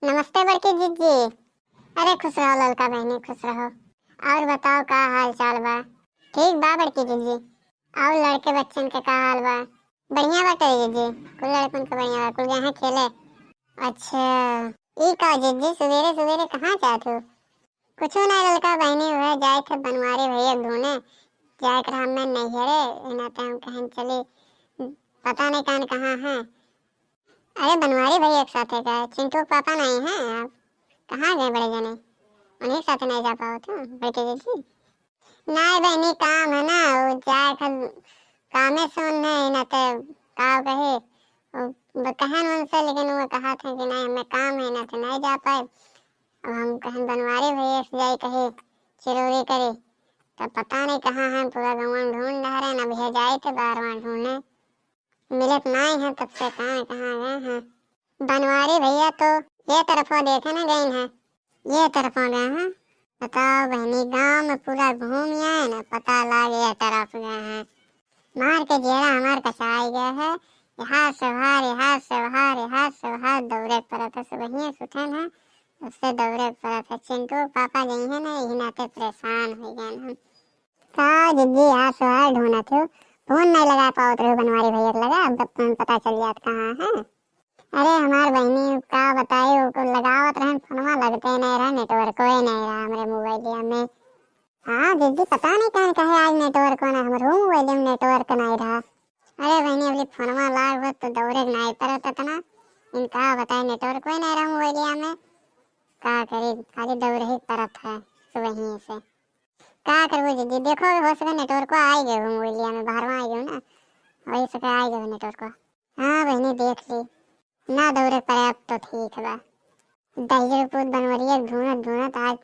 नमस्ते बड़की जीजी। अरे खुश रहो ललका बहनी, खुश रहो। और बताओ का हाल चाल बा? ठीक बा बड़की जीजी। और लड़के बच्चन के का हाल बा? बढ़िया बाटे जीजी, कुल लड़कन के बढ़िया बा, कुल गए हैं खेले। अच्छा, ई का जीजी सवेरे सवेरे कहाँ जात हो? कुछो नहीं ललका बहनी, हुए जाए थे बनवारी भैया ढूंढने, जाए कर हमें नहीं हरे इनाते हम कहीं चले, पता नहीं कौन कहाँ है। अरे बनवारी भैया के साथ है क्या? चिंटू के पापा नहीं हैं आप? कहाँ गए बड़े जने? उन्हीं के साथ नहीं जा पाओ तो बेटे जी? नहीं बहनी, काम है ना, वो जाए खल कामे सुन नहीं ना ते का कहे कहन उनसे, लेकिन वो कहा था कि नहीं हमें काम है ना तो नहीं जा पाए। अब हम कहन बनवारी भैया से जाए कहे चिरौरी करे, तब पता नहीं कहाँ है, पूरा गाँव ढूंढ रहे ना, भैया जाए थे बार बार ढूंढने, मिलत नहीं है, तब से कहाँ कहाँ गए हैं। बनवारी भैया तो ये तरफ देखे ना गए हैं, ये तरफ गए हैं। बताओ बहनी, गांव में पूरा घूम आए ना, पता लग ये तरफ गए हैं। मार के जेड़ा हमार कसाई गया है, यहाँ से बाहर, यहाँ से बाहर, यहाँ से बाहर दौड़े पड़ा था, सब वहीं सुठन है, उससे दौड़े पड़ा था। चिंटू पापा गई है ना, यही नाते परेशान हो गए हम। का जिद्दी यहाँ से बाहर ढूंढा थे, फोन नहीं लगा पाओ तो बनवारी भैया को लगा, अब पता चल जात कहाँ है। अरे हमार बहनी का बताई, वो लगावत रहन फोनवा, लगते नहीं रहा, नेटवर्क ही नहीं रहा हमारे मोबाइल में। हाँ दीदी, पता नहीं कहाँ कहे आज नेटवर्क ना, हमारे मोबाइल में नेटवर्क नहीं रहा। अरे बहनी अभी फोनवा लाग हो तो दौड़े नहीं पड़ता था ना, इनका बताए नेटवर्क ही नहीं रहा मोबाइल में। का करी, खाली दौड़ ही पड़त है सुबह ही से। का करबो दीदी, देखो हो सके नेटवर्क आ गए हो मोबाइल में, बाहर आ गए ना, वही सके आ गए नेटवर्क। हाँ बहनी देख ली ना, दौड़े पड़े अब तो ठीक है। दहिया पूत बनवरिया ढूंढत ढूंढत आज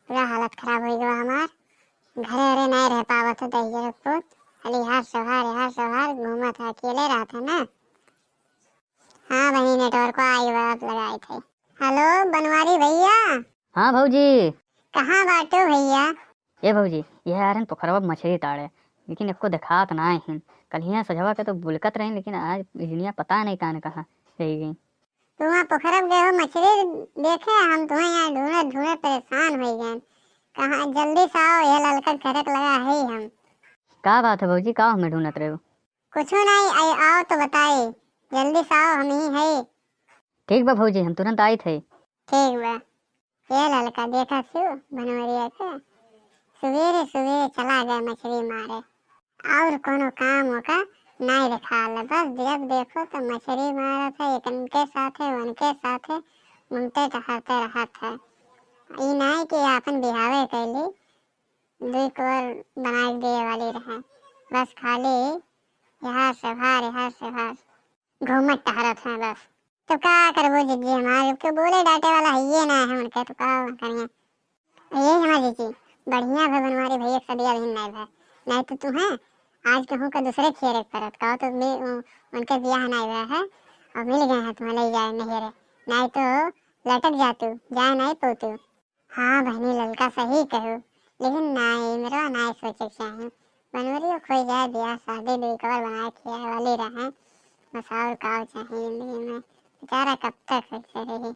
पूरा हालत खराब हो गया हमार, घरे अरे नहीं रह पावा था दहिया पूत, खाली यहाँ से बाहर घूमा था, अकेले रहा था ना। हाँ वही नेटवर्क को आई बात लगाई थे। हेलो बनवारी भैया। हाँ भौजी। कहाँ बाटो भैया? ये भौजी, यह आ रहे पोखरवा मछली ताड़े, लेकिन इसको दिखात ना है। कल यहाँ सजवा के तो बुलकत रही, लेकिन आज हिनिया पता नहीं कहाँ कहाँ रह गई। तुम वहाँ पोखरब गए हो मछली देखे? हम तुम्हें यहाँ ढूंढे ढूंढे परेशान हो गए। कहाँ जल्दी से आओ, ये ललका घरक लगा है हम। का बात है भौजी, का हमें ढूंढत रहे हो? कुछ नहीं, आओ तो बताए, जल्दी से आओ, हम ही है। ठीक बा भौजी, हम तुरंत आई थे। ठीक बा। ये लड़का देखा सु बनवरिया के सवेरे सवेरे चला गया मछली मारे, और कोनो काम होगा नहीं दिखा ले, बस जब देखो तो मछली मारा था, एक उनके साथ है उनके साथ है, घूमते टहलते रहा था। ये नहीं कि अपन बिहावे कैली दुई कोर बना दिए वाली रहे, बस खाली यहाँ से बाहर घूमत टहरत है बस। तो क्या करबो जीजी, हमारे के बोले डांटे वाला है ये ना है उनके, तो क्या करेंगे। यही हमारी जीजी बढ़िया है बनवारी भैया, सदिया भी नहीं है, नहीं तो तुम्हें आज कहूँ का दूसरे खेरे करत कहो तो भी उनके ब्याह नहीं हुआ है और मिल गए हैं तुम्हें ले जाए नहीं रे, नहीं तो लटक जातू, जाए नहीं पोतू। हाँ बहनी ललका सही कहो, लेकिन नहीं मेरा नहीं सोचे चाहिए, बनवरी खोई जाए ब्याह शादी दुई कवर बनाए खिया वाली रहे, बस और का चाहिए जिंदगी में, बेचारा कब तक ऐसे रही।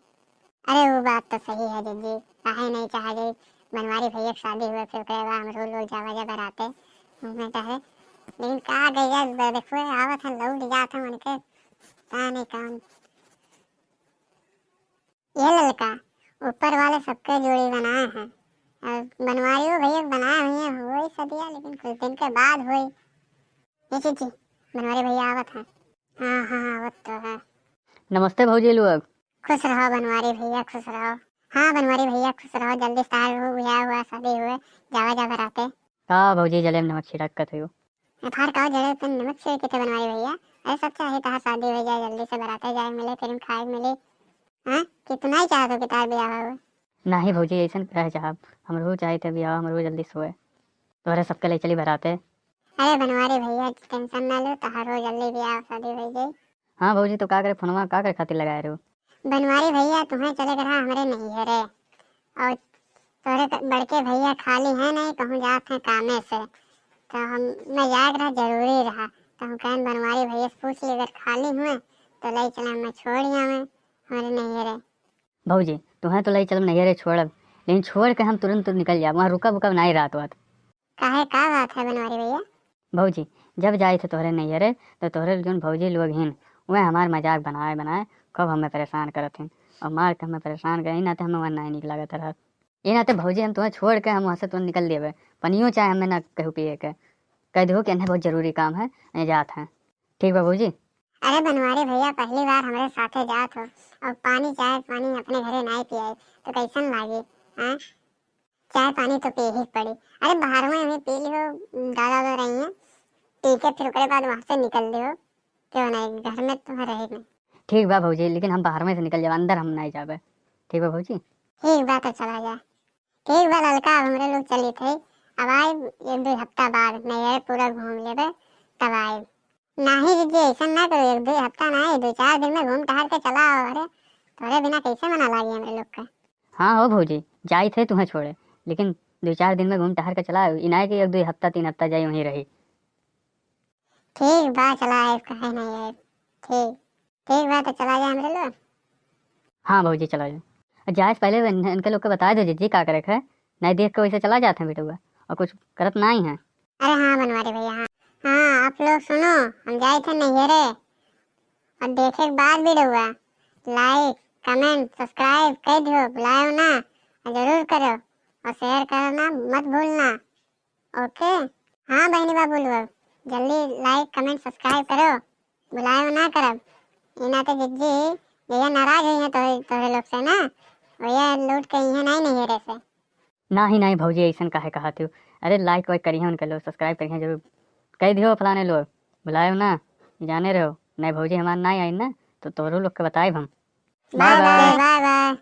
अरे वो बात तो सही है दीदी, काहे नहीं चाह रही बनवारी भैया की शादी हुए फिर कहेगा हम रोज रोज जावा जा कराते घूमने चाहे, लेकिन कहा गई देखो आवत है लौट जात है उनके, कहा नहीं काम। ये लड़का ऊपर वाले सबके जोड़ी बनाए हैं, और बनवारी भैया बनाए हुए हैं, हुई सदिया लेकिन कुछ दिन के बाद हुई। ये चीची बनवारी भैया आवत है। हाँ हाँ आवत तो है। नमस्ते भौजी लोग। खुश रहो बनवारी भैया, खुश रहो। हाँ बनवारी भैया खुश रहो, जल्दी स्टार्ट हो गया हुआ शादी हुए, जावा जा कराते। का भौजी जले में नमक छिड़क कर थे? फार का जड़े पे नमक छिड़के थे बनवारी भैया, अरे सब चाहे तहाँ शादी हो जाए, जल्दी से बराते जाए मिले, फिर खाए मिले। हाँ कितना ही चाहते हो कि तार ब्याह हो? नहीं भौजी, ऐसा कहे चाहब, हमरो चाहे थे ब्याह, हमरो जल्दी सोए, तोहरे सबके ले चली बराते। अरे बनवारी भैया टेंशन ना लो, तहारो जल्दी ब्याह शादी हो जाए। हाँ भौजी, तो का करे फोनवा का करे खातिर लगाए रहे हो? बनवारी भैया तुम्हें चले रहा हमारे नहीं है रे, और तोरे बड़के भैया खाली है नहीं, कहूँ जाते हैं कामे से, तो हम मैं याद रहा जरूरी रहा, तो हम कहें बनवारी भैया से पूछ ली अगर खाली हुए तो ले चले, मैं छोड़ मैं हमारे नहीं रहे। भौजी तुम्हें तो लई चलम नैहरे छोड़ब, लेकिन छोड़ के हम तुरंत निकल जाब, वहाँ रुकब उकब नहीं रात वात। काहे का बात है बनवारी भैया? भौजी जब जाए थे तोहरे नैहरे तो तोहरे जोन भौजी लोग हिन वह हमार मजाक बनाए बनाए कब हमें परेशान करत हिन और मार के हमें परेशान करे, नाते हमें वहाँ नहीं निक लागत रहा। ये नाते भौजी हम तुम्हें छोड़ के हम वहाँ से तुरंत निकल देवे, पनियो चाहे हमें ना कहू पिए के, कह दो कि इन्हें बहुत जरूरी काम है, ये जात हैं। ठीक बा भौजी? अरे बनवारी भैया पहली बार हमारे साथे जात हो और पानी चाय पानी अपने घरे नहीं पियाई तो कैसन लागी? हाँ चाय पानी तो पी ही पड़ी। अरे बाहर में हमें पी लियो, दादा दो रही है पी के फिर उसके बाद वहाँ से निकल लियो, क्यों नहीं घर में तो रहे नहीं। ठीक बा भौजी, लेकिन हम बाहर में से निकल जाए, अंदर हम नहीं जावे। ठीक बा भौजी? ठीक बा तो चला जा। ठीक बा लड़का, अब हमरे लोग चली थे, अब आए 1-2 हफ्ता बाद नैहर पूरा घूम लेबे तब आए। नहीं दीदी ऐसा ना करो, 1-2 हफ्ता नहीं 2-4 दिन में घूम टहल के चला आओ। अरे थोड़े बिना कैसे मना लागी हमरे लोग का? हाँ हो भौजी, जाई थे तुम्हें छोड़े, लेकिन 2-4 दिन में घूम टहर के चला, इनाय के 1-2 हफ्ता 3 हफ्ता जाई वहीं रही। ठीक बा चला आए, कहे नहीं आए। ठीक ठीक बा तो चला जाए हमरे लोग। हाँ भौजी चला जाए, जाए से पहले इनके लोग को बता दो जी का करे है, नहीं देख के वैसे चला जाते हैं बेटुआ और कुछ करत नहीं है। अरे हाँ बनवारी भैया, हाँ हाँ आप लोग सुनो, हम जाए थे नैहरे और देखे के बाद भी हुआ, लाइक कमेंट सब्सक्राइब कर दो, बुलाओ ना जरूर करो और शेयर करना मत भूलना। ओके हाँ बहनी बाबू लोग जल्दी लाइक कमेंट सब्सक्राइब करो, बुलाओ ना करब इना तो जिज्जी भैया नाराज हुई है तोरे लोग से ना, भैया लूट के यहाँ नहीं नैहरे से। ना ही नहीं भौजी ऐसा काहे कहा तू, अरे लाइक वाइक करिए उनके लोग, सब्सक्राइब करिए जरूर, कह दियो फलाने लोग बुलाए ना, जाने रहो नहीं भौजी हमारे नहीं आई ना तो तोरो लोग के बताए हम। Bye bye bye bye.